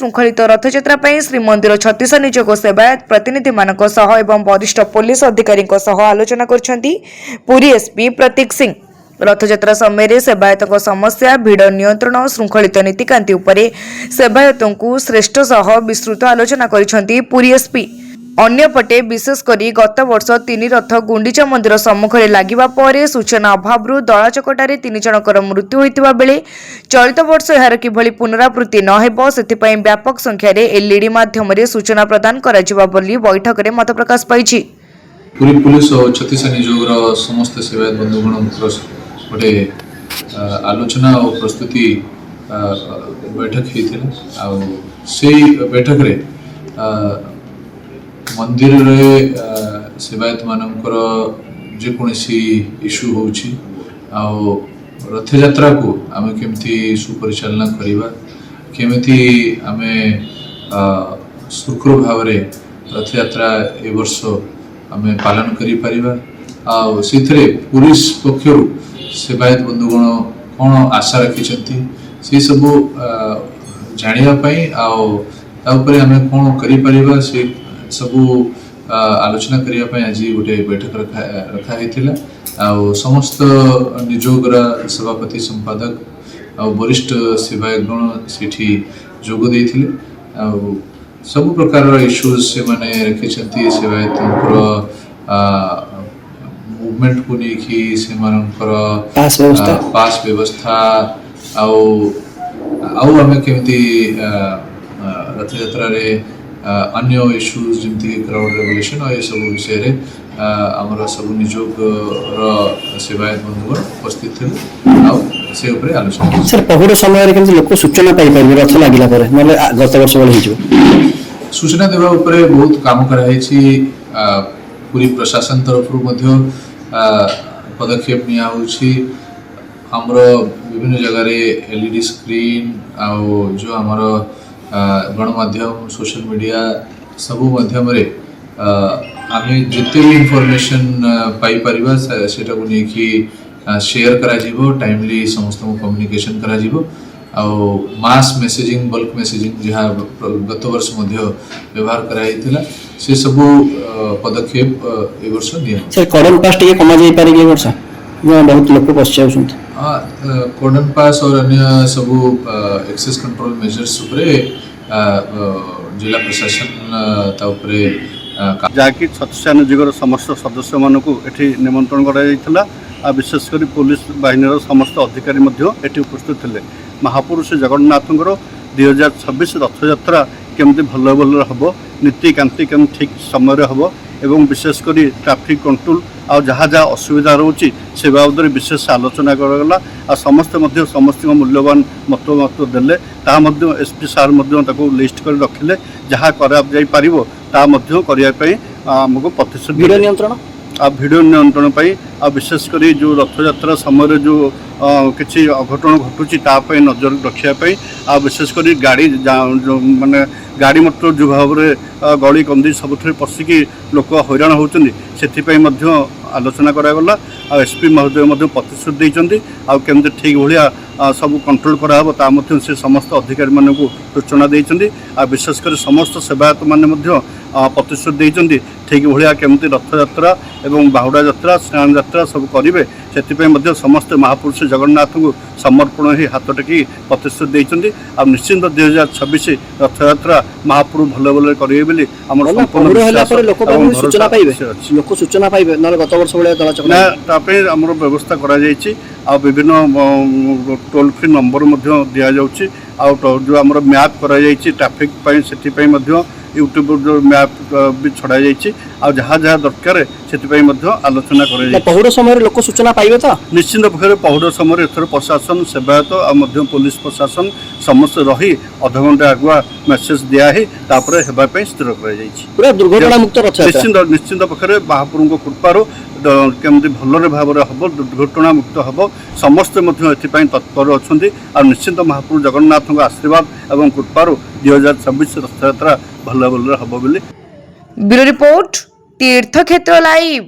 ଶୃଙ୍ଖଳିତ ରଥଯାତ୍ରା ପାଇଁ ଶ୍ରୀମନ୍ଦିର 36 ନିଯୋଗ ସେବାୟତ ପ୍ରତିନିଧିମାନଙ୍କ ସହ ଏବଂ ବରିଷ୍ଠ ପୋଲିସ ଅଧିକାରୀଙ୍କ ସହ ଆଲୋଚନା କରିଛନ୍ତି ପୁରୀ ଏସପି ପ୍ରତୀକ ସିଂ। रथयात्रा समय सेवायतों समस्या भिड़ नियंत्रण श्रृंखलित नीतिकांति उपरे सेवायतों श्रेष्ठ सह विस्तृत आलोचना करिसेंती पुरी एसपी। अन्यपटे विशेषकर गत वर्ष 3 रथ गुंडीचा मंदिर सम्मुख में लगिबा परे सूचना अभाव दलाचकटारे 3 जनकर मृत्यु होइतिबा बेले चलित वर्ष यार किभली पुनरावृत्ति न हेबो सेथिपई व्यापक संख्यार एलईडी माध्यम सूचना प्रदान कराजिबा बोली बैठक में मत प्रकाश पाइछि। पूरी पुलिस और छत्तीस निजोगर समस्त सेवायत बंधुगण गोटे आलोचना और प्रस्तुति बैठक होता से बैठक रे मंदिर रे सेवायत मानकर जेकोसी इश्यू होची रथ यात्रा को आम केमती सुपरिचालना करवा केमती आम सुखर भाव रथ यात्रा ए वर्ष आम पालन करें से पुलिस पक्षर सेवायत बंधुगण कौन आशा रखिंट से सब जानापी आम कौन कर सब आलोचना करने आज गोटे बैठक रखाही समस्त निजोगर सभापति संपादक आ वरिष्ठ सेवायतगण से जोग देते सब प्रकार इश्यूज से माने रखिंट सेवायत मूवमेंट को लेकिन से पास व्यवस्था आम केमती रथ यात्रा अन्य इश्यूज जमती क्राउड रेगुलेशन और ये सब विषय आमर सब निजोग सेवायत बंधुगण उपस्थित थे से उपरे आलोचना सर पहुड़ समय लोक सूचना पाई रथ लगिला गत वर्ष सूचना देवा उपरे बहुत काम कराई पूरी प्रशासन तरफ पदक्षेप निया आमर विभिन्न जगह एलईडी स्क्रीन जो आमर गणमाध्यम सोशल मीडिया सबू माध्यम आम जिते भी इनफॉरमेशन पाई परिबा सेटा को लेकिन शेयर करा जीवो टाइमली समस्त कम्युनिकेशन करा जीवो मास मेसेजिंग बल्क मेसेजिंग जहाँ गत वर्ष व्यवहार कराई से सब पदक्षेप ए वर्ष सर कॉर्डन पास टिके कमा जाई पारे ए वर्ष बहुत लोक पश्चाउछंत कॉर्डन पास और अन्य सब एक्सेस कंट्रोल मेजर्स उपरे जिला प्रशासन ता उपरे जाकि छत्तीस निजोगर समस्त सदस्य मानक एठी निमंत्रण करा विशेषकर पुलिस बाहिनी समस्त अधिकारी एठी उपस्थित थे महापुरुष जगन्नाथ 2026 रथयात्रा केमती भल भल हम नीतिकांति केम ठीक समय हम एवं विशेषकर ट्रैफिक कंट्रोल आ जहाँ जहाँ असुविधा रोचे से बाबद विशेष आलोचना कराला आ समस्त समस्त मूल्यवान मत देले एसपी सार लिस्ट कर रखिले जहाँ करने आमको प्रतिशत भिड़ नियंत्रण भिडियो नियंत्रण आ विशेषकर जो रथयात्रा समय जो किसी अघटन घटुची नजर रखापी आ विशेषकर गाड़ी माने गाड़ी मोटर जो भाव में गली कंदी सब पशिकी लोक हैरान होती से आलोचना करागला एसपी महोदय प्रतिश्रुति देते आमती ठीक भाया सब कंट्रोल कराव से समस्त अधिकारी मानक सूचना देते विशेषकर समस्त सेवायत मैंने प्रतिश्रुति देते ठीक भाया केमती रथ यात्रा एवं बाहुड़ा यात्रा स्नान यात्रा सब करेंगे से समस्त महापुरुष जगन्नाथ को समर्पण ही हाथ टेकी प्रतिश्रुति देते निश्चिंत 2026 रथ यात्रा महाप्रभु भल भल करेंगे सूचना पाइबे गत वर्ष आम व्यवस्था कर टोल फ्री नंबर दि जाऊँगी जो आम मैप कर ट्राफिक से यूट्यूब जो मैप भी छड़ा जाए जहाँ जहाँ दरकार से आलोचना पहुड़ समय लोक सूचना पाइबे तो निश्चिंत भाव पहुड़ समय एथर प्रशासन सेवायत आ पुलिस प्रशासन समस्त रही अध घंटे आगुआ मेसेज दियाही होगापी स्थिर कर दुर्घटना मुक्त निश्चिंत पक्षे महाप्रभु कृपार केमती भल भाव हम दुर्घटना मुक्त हम समस्ते तत्पर अच्छा निश्चिंत महाप्रभु जगन्नाथ आशीर्वाद और कृपार 2026 रथ यात्रा भल भल हम। ब्यूरो रिपोर्ट तीर्थक्षेत्र लाइव।